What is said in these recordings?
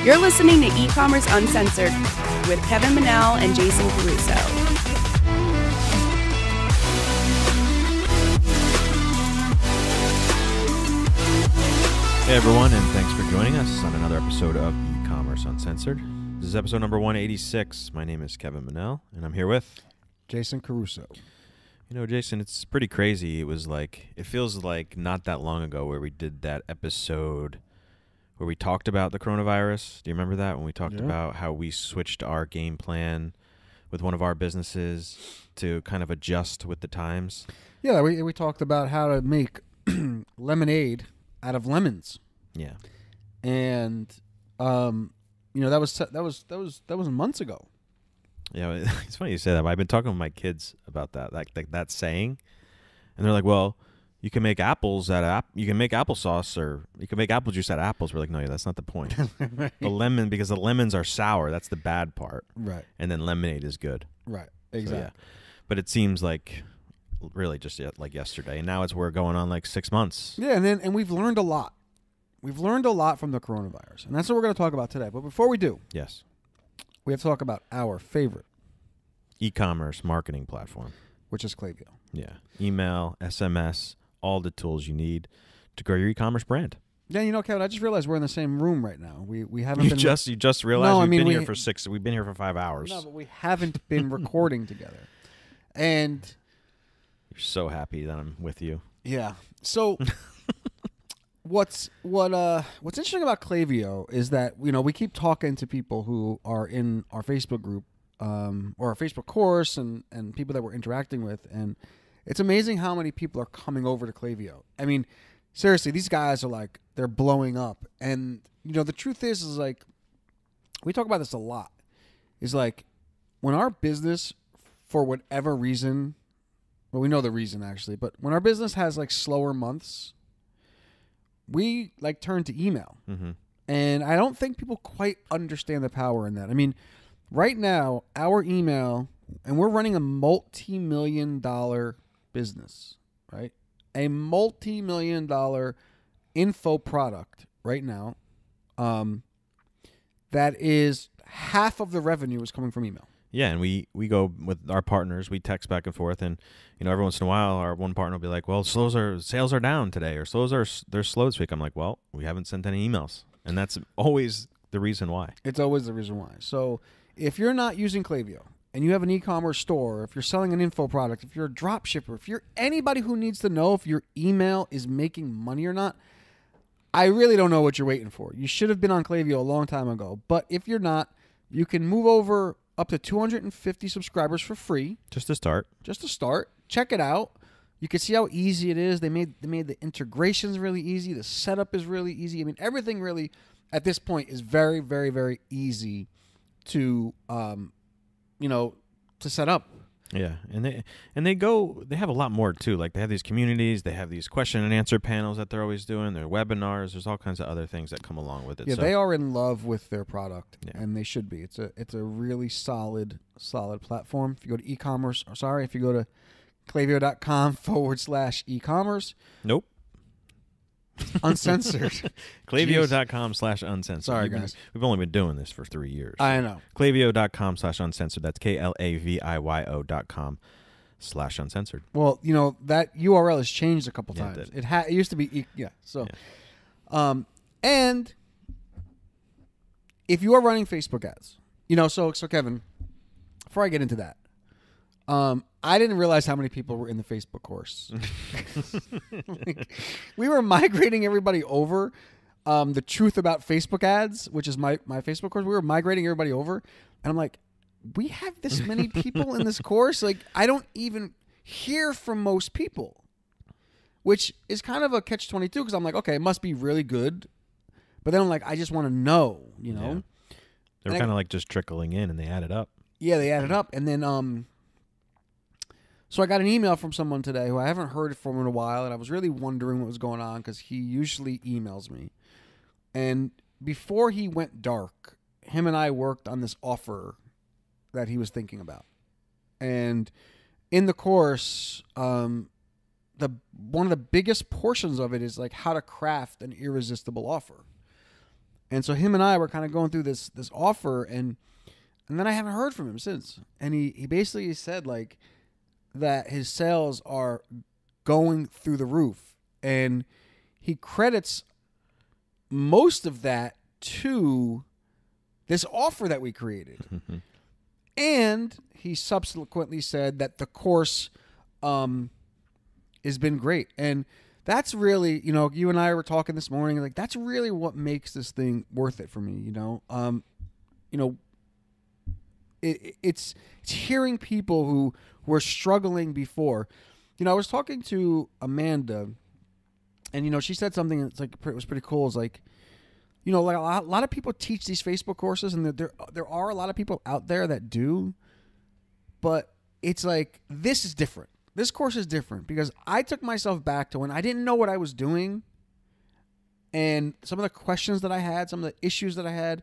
You're listening to E-Commerce Uncensored with Kevin Manell and Jason Caruso. Hey everyone, and thanks for joining us on another episode of E-Commerce Uncensored. This is episode number 186. My name is Kevin Manell, and I'm here with Jason Caruso. You know, Jason, it's pretty crazy. It feels like not that long ago where we did that episode where we talked about the coronavirus. Do you remember that? When we talked about how we switched our game plan with one of our businesses to kind of adjust with the times? Yeah, we talked about how to make lemonade out of lemons. Yeah. And that was months ago. Yeah, it's funny you say that. But I've been talking with my kids about that, like that saying, and they're like, "Well, you can make apples you can make applesauce, or you can make apple juice out of apples." We're like, "No, that's not the point." Right. Because the lemons are sour. That's the bad part. Right. And then lemonade is good. Right. Exactly. So, yeah. But it seems like really just like yesterday, and now we're going on like 6 months. Yeah, and we've learned a lot. We've learned a lot from the coronavirus, and that's what we're going to talk about today. But before we do, yes, we have to talk about our favorite e-commerce marketing platform, which is Klaviyo. Yeah, email, SMS, all the tools you need to grow your e-commerce brand. Yeah, you know, Kevin, I just realized we're in the same room right now. We haven't been. You just realized we've been here for 5 hours. No, but we haven't been recording together, and you're so happy that I'm with you. Yeah. So. What's interesting about Klaviyo is that we keep talking to people who are in our Facebook group or our Facebook course and people that we're interacting with, and it's amazing how many people are coming over to Klaviyo. I mean, seriously, these guys are like, they're blowing up, and the truth is like, we talk about this a lot, is like when our business, for whatever reason, well, we know the reason actually, but when our business has like slower months, we like turn to email. Mm-hmm. And I don't think people quite understand the power in that. I mean, right now, our email, and we're running a multi-million-dollar business, right? A multi-million-dollar info product right now that is half of the revenue is coming from email. Yeah, and we go with our partners. We text back and forth, and every once in a while, our one partner will be like, "Well, sales are down today," or they're slow this week. I'm like, "Well, we haven't sent any emails," and that's always the reason why. It's always the reason why. So if you're not using Klaviyo and you have an e-commerce store, if you're selling an info product, if you're a drop shipper, if you're anybody who needs to know if your email is making money or not, I really don't know what you're waiting for. You should have been on Klaviyo a long time ago. But if you're not, you can move over up to 250 subscribers for free. Just to start. Check it out. You can see how easy it is. They made the integrations really easy. The setup is really easy. I mean, everything really at this point is very, very, very easy to to set up. Yeah, and they have a lot more too. Like they have these communities, they have these question and answer panels that they're always doing. Their webinars. There's all kinds of other things that come along with it. Yeah, they are in love with their product, and they should be. It's a really solid platform. If you go to if you go to Klaviyo.com/e-commerce. Nope. Uncensored. Klaviyo.com/uncensored. Sorry, guys. We've only been doing this for 3 years. I know. Klaviyo.com/uncensored. That's KLAVIYO.com/uncensored. Well, that URL has changed a couple times. It used to be So, and if you are running Facebook ads, so Kevin, before I get into that, I didn't realize how many people were in the Facebook course. We were migrating everybody over. The truth about Facebook ads, which is my Facebook course, we were migrating everybody over. And I'm like, we have this many people in this course? Like, I don't even hear from most people, which is kind of a catch-22 because I'm like, okay, it must be really good. But then I'm like, I just want to know, Yeah. They're kind of like just trickling in and they add it up. Yeah, they added up. And then, so I got an email from someone today who I haven't heard from in a while, and I was really wondering what was going on because he usually emails me. And before he went dark, him and I worked on this offer that he was thinking about. And in the course, one of the biggest portions of it is like how to craft an irresistible offer. And so him and I were kind of going through this offer, and then I haven't heard from him since. And he basically said like that his sales are going through the roof, and he credits most of that to this offer that we created. And he subsequently said that the course has been great. And that's really, you and I were talking this morning, like that's really what makes this thing worth it for me, it's hearing people who were struggling before. I was talking to Amanda, and she said something that's like it was pretty cool. It's like, like a lot of people teach these Facebook courses, and there are a lot of people out there that do, but it's like this is different. This course is different because I took myself back to when I didn't know what I was doing, and some of the questions that I had, some of the issues that I had,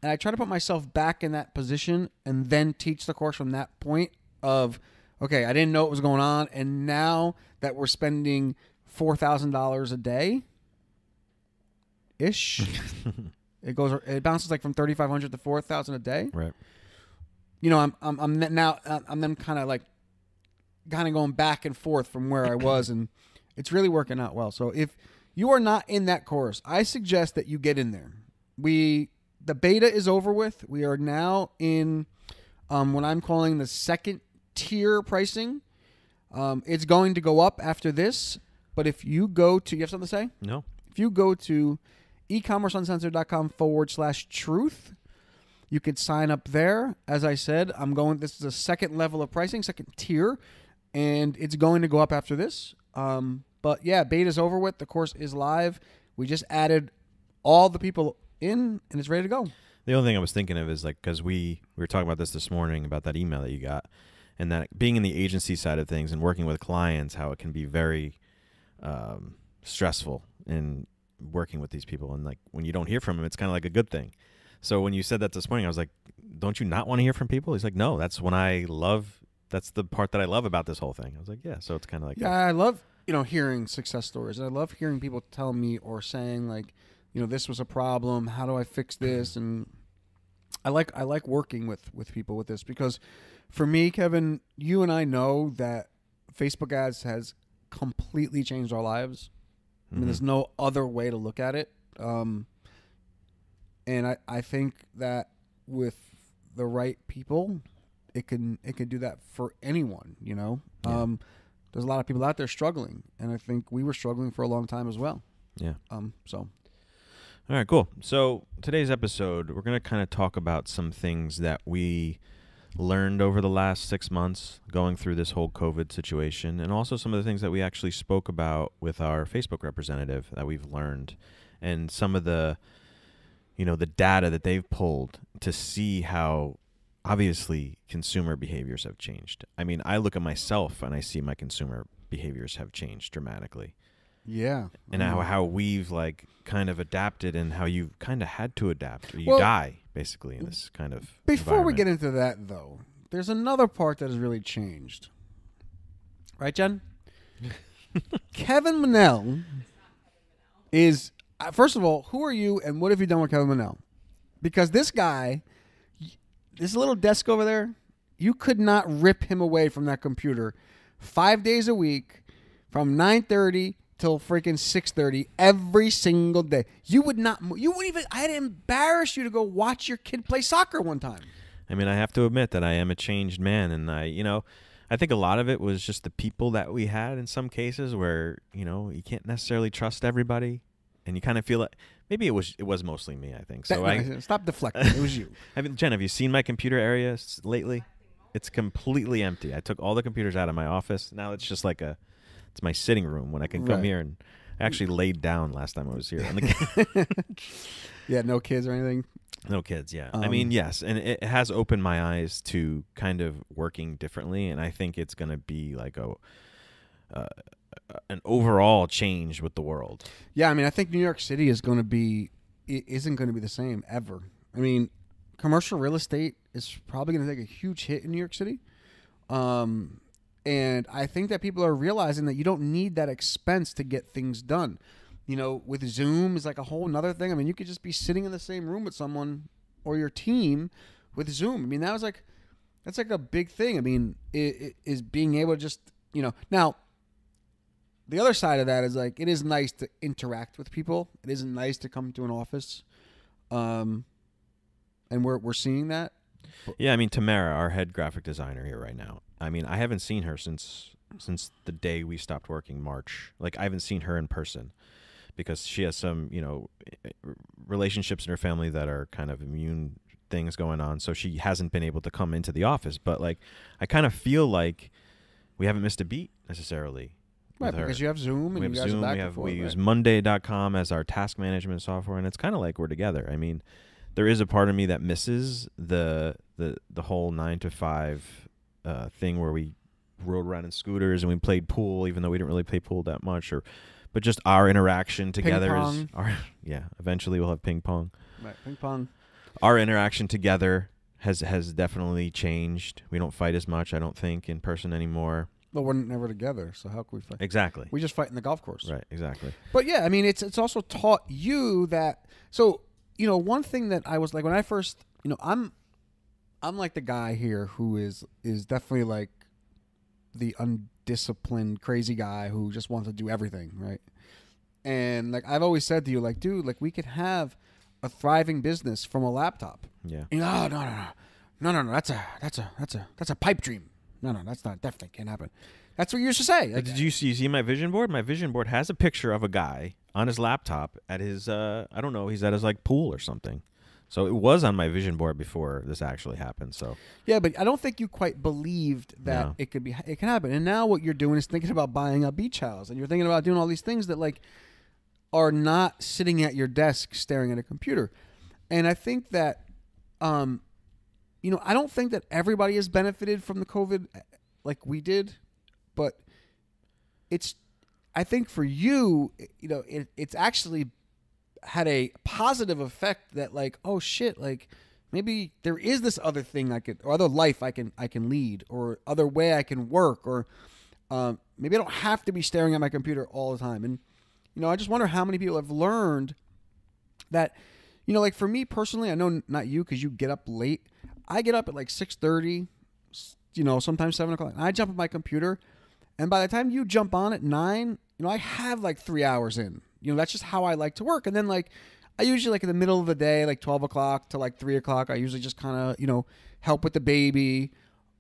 and I try to put myself back in that position and then teach the course from that point of, okay, I didn't know what was going on, and now that we're spending $4,000 a day ish, it bounces like from 3,500 to 4,000 a day. Right. I'm then kind of going back and forth from where I was, and it's really working out well. So if you are not in that course, I suggest that you get in there. The beta is over with. We are now in what I'm calling the second tier pricing. It's going to go up after this, but if you go to, you have something to say? No. If you go to ecommerceuncensored.com/truth, you can sign up there. As I said, this is a second level of pricing, second tier, and it's going to go up after this. But yeah, beta's over with. The course is live. We just added all the people in, and it's ready to go. The only thing I was thinking of is like, because we were talking about this morning about that email that you got, and that being in the agency side of things and working with clients, how it can be very stressful in working with these people. And like when you don't hear from them, it's kind of like a good thing. So when you said that this morning, I was like, don't you not want to hear from people? He's like, no, that's the part that I love about this whole thing. I was like, yeah. So it's kind of like, I love, hearing success stories. I love hearing people tell me or saying like, this was a problem. How do I fix this? And I like working with people with this, because for me, Kevin, you and I know that Facebook ads has completely changed our lives. I mean, there's no other way to look at it. And I think that with the right people, it can do that for anyone, Yeah. There's a lot of people out there struggling, and I think we were struggling for a long time as well. Yeah. So. All right, cool. So today's episode, we're going to kind of talk about some things that we learned over the last 6 months going through this whole COVID situation, and also some of the things that we actually spoke about with our Facebook representative that we've learned, and some of the, the data that they've pulled to see how obviously consumer behaviors have changed. I mean, I look at myself and I see my consumer behaviors have changed dramatically. Yeah. And how we've like kind of adapted, and how you've kind of had to adapt, or you die basically in this kind of Before we get into that, though, there's another part that has really changed. Right, Jen? Kevin Manel is, first of all, who are you and what have you done with Kevin Manel? Because this guy, this little desk over there, you could not rip him away from that computer 5 days a week from 9:30 till freaking 6:30 every single day. You wouldn't even, I had to embarrass you to go watch your kid play soccer one time. I mean, I have to admit that I am a changed man, and I think a lot of it was just the people that we had in some cases where, you can't necessarily trust everybody, and you kind of feel like maybe it was mostly me, I think. So stop deflecting. It was you. Jen, have you seen my computer area lately? It's completely empty. I took all the computers out of my office. Now it's just like it's my sitting room when I can come here, and I actually laid down last time I was here. Yeah, no kids or anything? No kids, yeah. I mean, yes, and it has opened my eyes to kind of working differently, and I think it's going to be like an overall change with the world. Yeah, I mean, I think New York City isn't going to be the same ever. I mean, commercial real estate is probably going to take a huge hit in New York City. And I think that people are realizing that you don't need that expense to get things done. with Zoom is like a whole nother thing. I mean, you could just be sitting in the same room with someone or your team with Zoom. I mean, that's like a big thing. I mean, it is being able to just, now the other side of that is like, it is nice to interact with people. It is nice to come to an office. And we're seeing that. Yeah. I mean, Tamara, our head graphic designer here right now. I mean, I haven't seen her since the day we stopped working, March. Like, I haven't seen her in person because she has some, relationships in her family that are kind of immune things going on. So she hasn't been able to come into the office. But like, I kind of feel like we haven't missed a beat necessarily. Right, because you have Zoom and you guys are back and forth. We use Monday.com as our task management software, and it's kind of like we're together. I mean, there is a part of me that misses the whole 9 to 5 thing where we rode around in scooters and we played pool, even though we didn't really play pool that much, but just our interaction together is eventually we'll have ping pong. Right, ping pong. Our interaction together has definitely changed. We don't fight as much, I don't think, in person anymore. Well, we're never together, so how can we fight? Exactly. We just fight in the golf course. Right, exactly. But yeah, I mean, it's also taught you that. So, one thing that I was like when I first, I'm like the guy here who is definitely like the undisciplined, crazy guy who just wants to do everything, right? And like I've always said to you, like, dude, like we could have a thriving business from a laptop. Yeah. No, that's a pipe dream. No, that's not. Definitely can't happen. That's what you used to say. Like, did you see my vision board? My vision board has a picture of a guy on his laptop at his, I don't know, he's at his like pool or something. So it was on my vision board before this actually happened. So yeah, but I don't think you quite believed that it can happen. And now what you're doing is thinking about buying a beach house, and you're thinking about doing all these things that like are not sitting at your desk staring at a computer. And I think that, I don't think that everybody has benefited from the COVID like we did, but I think for you, it's actually had a positive effect that like, oh shit, like maybe there is this other thing or other life I can lead, or other way I can work, or maybe I don't have to be staring at my computer all the time. And, I just wonder how many people have learned that, like for me personally, I know not you, cause you get up late. I get up at like 6:30, sometimes 7 o'clock. And I jump on my computer, and by the time you jump on at 9, I have like 3 hours in. That's just how I like to work. And then like I usually like in the middle of the day, like 12 o'clock to like 3 o'clock, I usually just kind of help with the baby,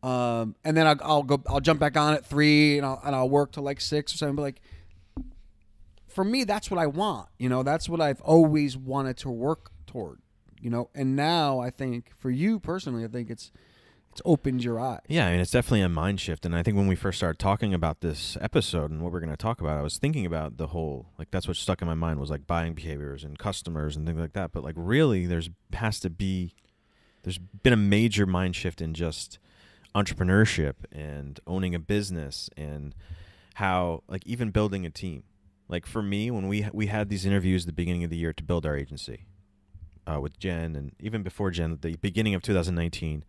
and then I'll jump back on at 3 and I'll work till like 6 or 7. But like for me, that's what I want. That's what I've always wanted to work toward. And now I think for you personally, I think it's opened your eyes. Yeah, I mean, it's definitely a mind shift. And I think when we first started talking about this episode and what we're going to talk about, I was thinking about the whole, like, that's what stuck in my mind was like buying behaviors and customers and things like that. But like really there's been a major mind shift in just entrepreneurship and owning a business, and how like even building a team. Like for me, when we had these interviews at the beginning of the year to build our agency with Jen, and even before Jen, at the beginning of 2019,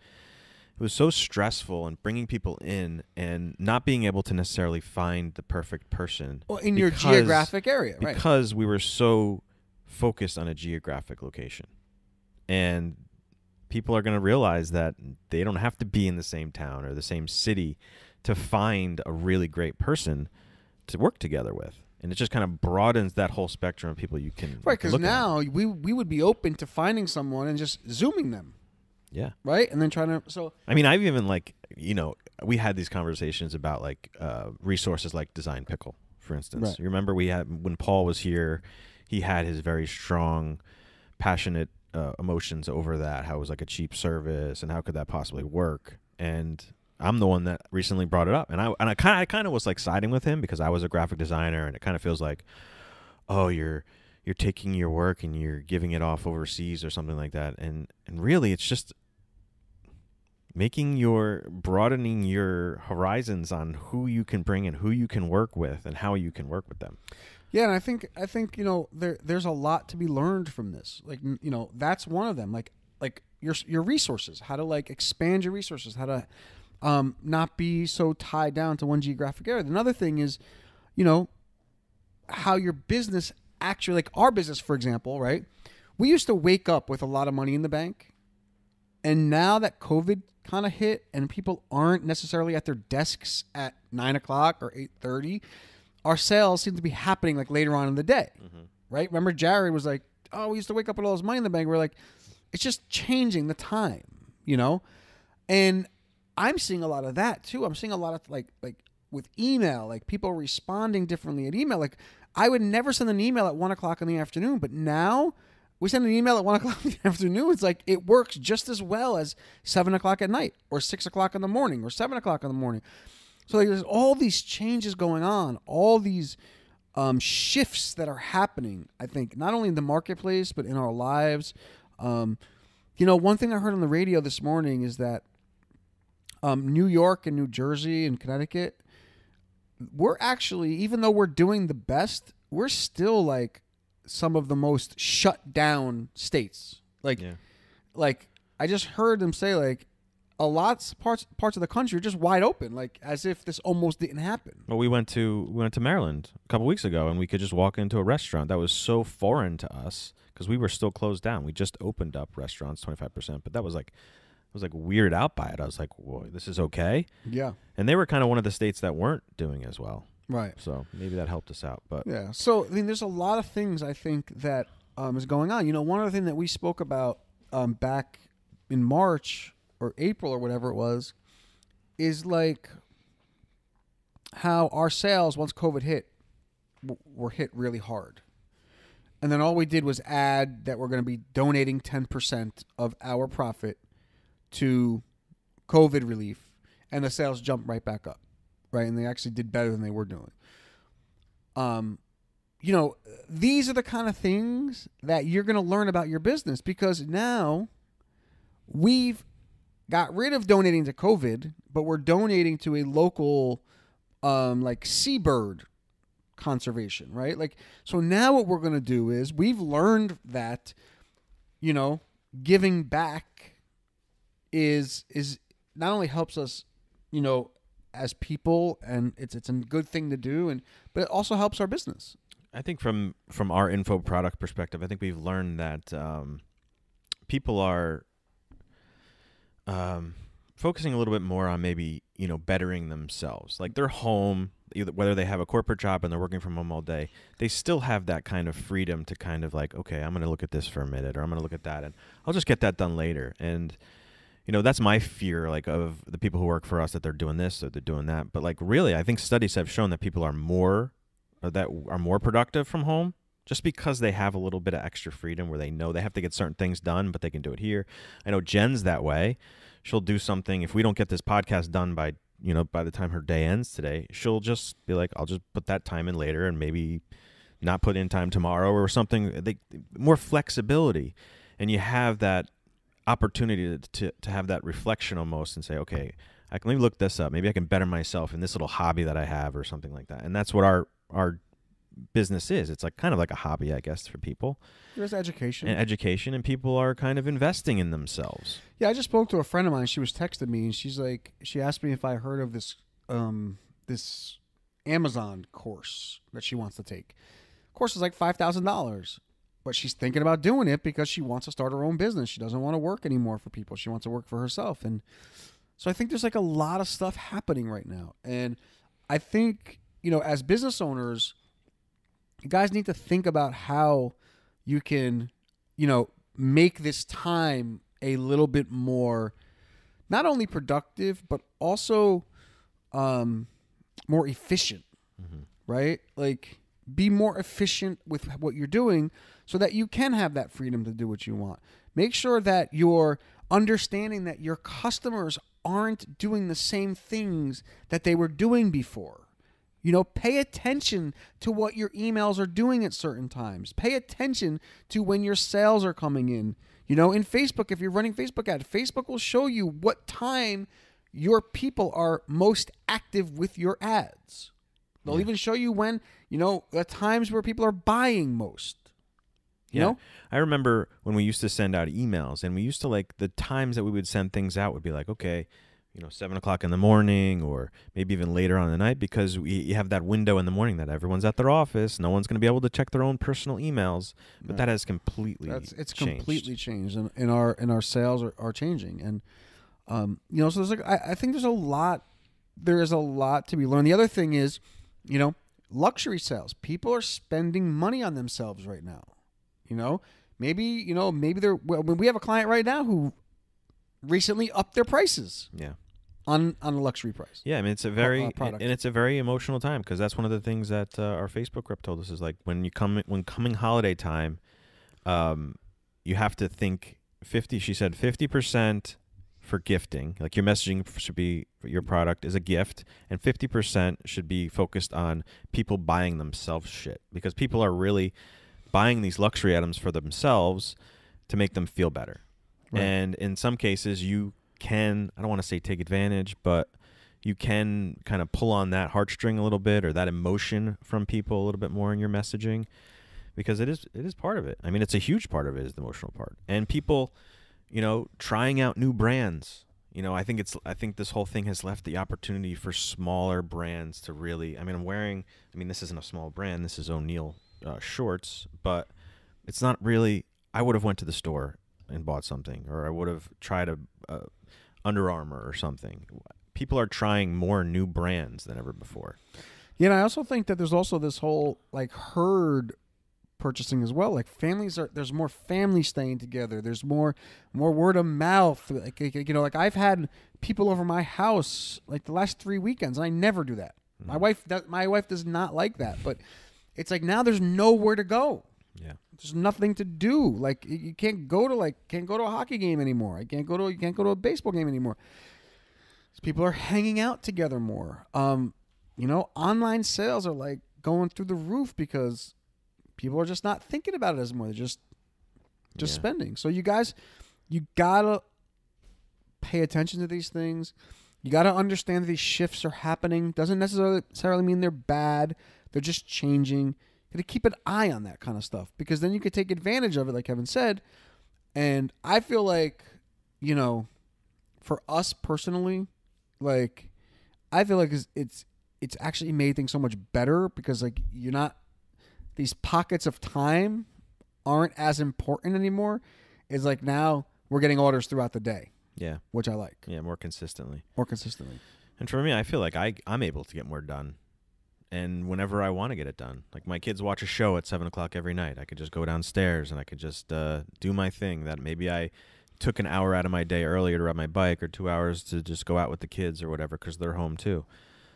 it was so stressful, and bringing people in and not being able to necessarily find the perfect person. Well, in your geographic area, right? Because we were so focused on a geographic location. And people are going to realize that they don't have to be in the same town or the same city to find a really great person to work together with. And it just kind of broadens that whole spectrum of people you can right, because now we would be open to finding someone and just Zooming them. Yeah. Right? And then trying to... So I mean, I've even like, we had these conversations about like resources like Design Pickle, for instance. Right. You remember when Paul was here, he had his very strong, passionate emotions over that, how it was like a cheap service and how could that possibly work. And I'm the one that recently brought it up, and I kind of was like siding with him because I was a graphic designer, and it kind of feels like, oh, you're taking your work and you're giving it off overseas or something like that, and really it's just broadening your horizons on who you can bring and who you can work with and how you can work with them. Yeah, and I think there's a lot to be learned from this. Like that's one of them. Like your resources, how to like expand your resources, how to not be so tied down to one geographic area. Another thing is, how your business actually, like our business, for example, right? We used to wake up with a lot of money in the bank. And now that COVID kind of hit and people aren't necessarily at their desks at 9 o'clock or 8:30, our sales seem to be happening like later on in the day, right? Remember Jared was like, oh, we used to wake up with all this money in the bank. We're like, it's just changing the time, you know? And I'm seeing a lot of that too. I'm seeing a lot of like with email, like people responding differently at email. Like I would never send an email at 1 o'clock in the afternoon, but now we send an email at 1 o'clock in the afternoon. It's like it works just as well as 7 o'clock at night or 6 o'clock in the morning or 7 o'clock in the morning. So like, there's all these changes going on, all these shifts that are happening, I think, not only in the marketplace, but in our lives. You know, one thing I heard on the radio this morning is that New York and New Jersey and Connecticut, we're actually, even though we're doing the best, we're still like some of the most shut down states. Like I just heard them say like a lot parts of the country are just wide open, like as if this almost didn't happen. Well, we went to Maryland a couple weeks ago, and we could just walk into a restaurant that was so foreign to us because we were still closed down. We just opened up restaurants 25%, but that was like I was like weirded out by it. I was like, whoa, this is okay. Yeah, and they were kind of one of the states that weren't doing as well. Right. So maybe that helped us out. But yeah. So I mean, there's a lot of things I think that is going on. You know, one other thing that we spoke about back in March or April or whatever it was is like how our sales, once COVID hit, were hit really hard. And then all we did was add that we're going to be donating 10% of our profit to COVID relief, and the sales jumped right back up. Right, and they actually did better than they were doing. You know, these are the kind of things that you're going to learn about your business because now we've got rid of donating to COVID, but we're donating to a local, like seabird conservation, right? Like, so now what we're going to do is we've learned that, you know, giving back is not only helps us, you know, as people, and it's a good thing to do, but it also helps our business. I think from our info product perspective, I think we've learned that people are focusing a little bit more on maybe, you know, bettering themselves. Like they're home, whether they have a corporate job and they're working from home all day, they still have that kind of freedom to kind of like, okay, I'm going to look at this for a minute, or I'm going to look at that, and I'll just get that done later. And you know, that's my fear, like, of the people who work for us, that they're doing this or they're doing that. But like, really, I think studies have shown that people are more productive from home just because they have a little bit of extra freedom where they know they have to get certain things done, but they can do it here. I know Jen's that way. She'll do something. If we don't get this podcast done by the time her day ends today, she'll just be like, I'll just put that time in later and maybe not put in time tomorrow or something. More flexibility. And you have that opportunity to have that reflection almost and say, okay, let me look this up. Maybe I can better myself in this little hobby that I have or something like that. And that's what our business is. It's like kind of like a hobby, I guess, for people. There's education. And people are kind of investing in themselves. Yeah, I just spoke to a friend of mine. She was texting me, and she asked me if I heard of this this Amazon course that she wants to take. Course is like $5,000. But she's thinking about doing it because she wants to start her own business. She doesn't want to work anymore for people. She wants to work for herself. And so I think there's like a lot of stuff happening right now. And I think, you know, as business owners, you guys need to think about how you can, you know, make this time a little bit more, not only productive, but also more efficient, right? Like, be more efficient with what you're doing so that you can have that freedom to do what you want. Make sure that you're understanding that your customers aren't doing the same things that they were doing before. You know, pay attention to what your emails are doing at certain times. Pay attention to when your sales are coming in. You know, in Facebook, if you're running Facebook ads, Facebook will show you what time your people are most active with your ads. They'll even show you when, you know, the times where people are buying most. You know? I remember when we used to send out emails, and we used to, like, the times that we would send things out would be like, okay, 7 o'clock in the morning or maybe even later on in the night, because you have that window in the morning that everyone's at their office. No one's going to be able to check their own personal emails. But that has completely it's changed. Completely changed, and our sales are changing. And so there's I think there is a lot to be learned. The other thing is, luxury sales. People are spending money on themselves right now. Maybe they're we have a client right now who recently upped their prices. Yeah. On a luxury price. Yeah, I mean it's a very emotional time, because that's one of the things that our Facebook rep told us is like when coming holiday time, you have to think 50. She said 50% for gifting, like your messaging should be your product is a gift, and 50% should be focused on people buying themselves shit, because people are really buying these luxury items for themselves to make them feel better. Right. And in some cases you can, I don't want to say take advantage, but you can kind of pull on that heartstring a little bit, or that emotion from people a little bit more in your messaging, because it is part of it. I mean, it's a huge part of it, is the emotional part. And people, trying out new brands. I think this whole thing has left the opportunity for smaller brands to really, this isn't a small brand, this is O'Neill shorts, but it's not really, I would have went to the store and bought something, or I would have tried a Under Armour or something. People are trying more new brands than ever before. Yeah, and I also think that there's also this whole herd purchasing as well. There's more families staying together. There's more word of mouth. I've had people over my house the last 3 weekends, and I never do that. Mm. My wife does not like that, but it's now there's nowhere to go. Yeah. There's nothing to do. You can't go to a hockey game anymore. You can't go to a baseball game anymore. People are hanging out together more. Online sales are going through the roof because people are just not thinking about it as more. They're just spending. So you guys, you gotta pay attention to these things. You gotta understand that these shifts are happening. Doesn't necessarily mean they're bad. They're just changing. You gotta keep an eye on that kind of stuff, because then you could take advantage of it, like Kevin said. And I feel for us personally, I feel it's actually made things so much better, because you're not, these pockets of time aren't as important anymore. It's now we're getting orders throughout the day. Yeah. Which I like. Yeah, more consistently. And for me, I feel like I'm able to get more done. And whenever I want to get it done. My kids watch a show at 7 o'clock every night. I could just go downstairs and I could just do my thing that maybe I took an hour out of my day earlier to ride my bike, or 2 hours to just go out with the kids or whatever, because they're home too.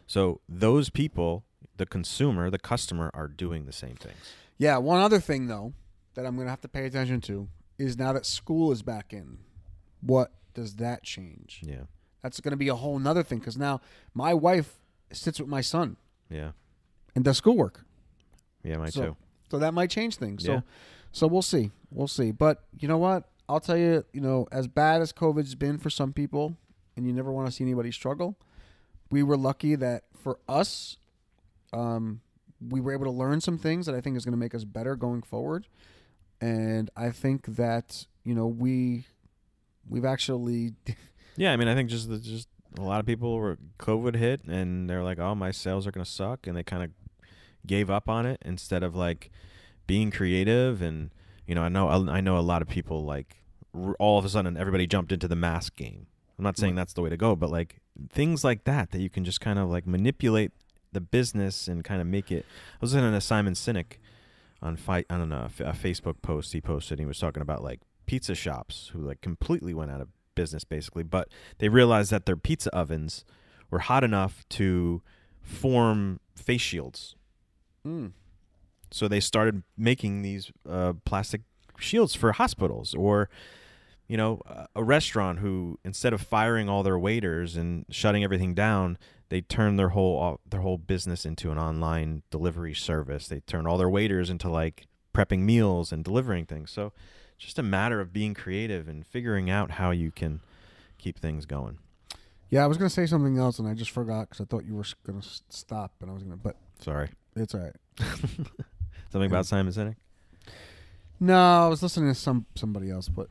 So those people, the consumer, the customer, are doing the same things. Yeah, one other thing, though, that I'm going to have to pay attention to is now that school is back in, what does that change? Yeah. That's going to be a whole nother thing, because now my wife sits with my son. Yeah. And does schoolwork. Yeah, mine too. So that might change things. Yeah. So we'll see. We'll see. But you know what? I'll tell you, as bad as COVID's been for some people, and you never want to see anybody struggle, we were lucky that for us, we were able to learn some things that I think is going to make us better going forward. And I think that, we've actually... Yeah, I think just a lot of people were COVID hit, and they're like, oh, my sales are going to suck. And they kind of gave up on it instead of being creative. And, I know a lot of people all of a sudden everybody jumped into the mask game. I'm not saying that's the way to go, but things like that you can just kind of manipulate the business and kind of make it. I was listening to Simon Sinek on a Facebook post he posted. And he was talking about pizza shops who completely went out of business basically, but they realized that their pizza ovens were hot enough to form face shields. So they started making these plastic shields for hospitals, or a restaurant who, instead of firing all their waiters and shutting everything down, they turned their whole business into an online delivery service. They turned all their waiters into prepping meals and delivering things. So it's just a matter of being creative and figuring out how you can keep things going. Yeah, I was going to say something else, and I just forgot because I thought you were going to stop, and I was going to, but... Sorry. It's all right. Something about Simon Sinek? No, I was listening to somebody else, but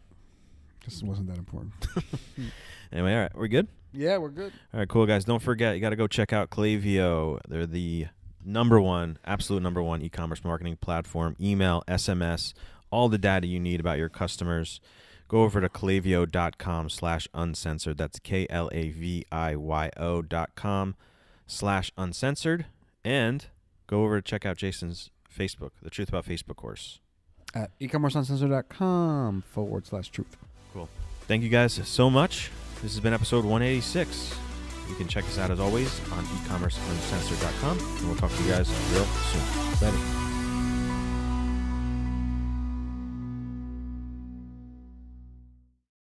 Just wasn't that important. Anyway, all right, we're good? Yeah, we're good. All right, cool, guys. Don't forget, you got to go check out Klaviyo. They're the absolute number one e-commerce marketing platform. Email, SMS, all the data you need about your customers. Go over to klaviyo.com/uncensored. That's KLAVIYO.com/uncensored. And go over to check out Jason's Facebook, The Truth About Facebook course. At ecommerceuncensored.com/truth. Cool. Thank you guys so much. This has been episode 186. You can check us out as always on ecommerceuncensored.com. And we'll talk to you guys real soon. Later.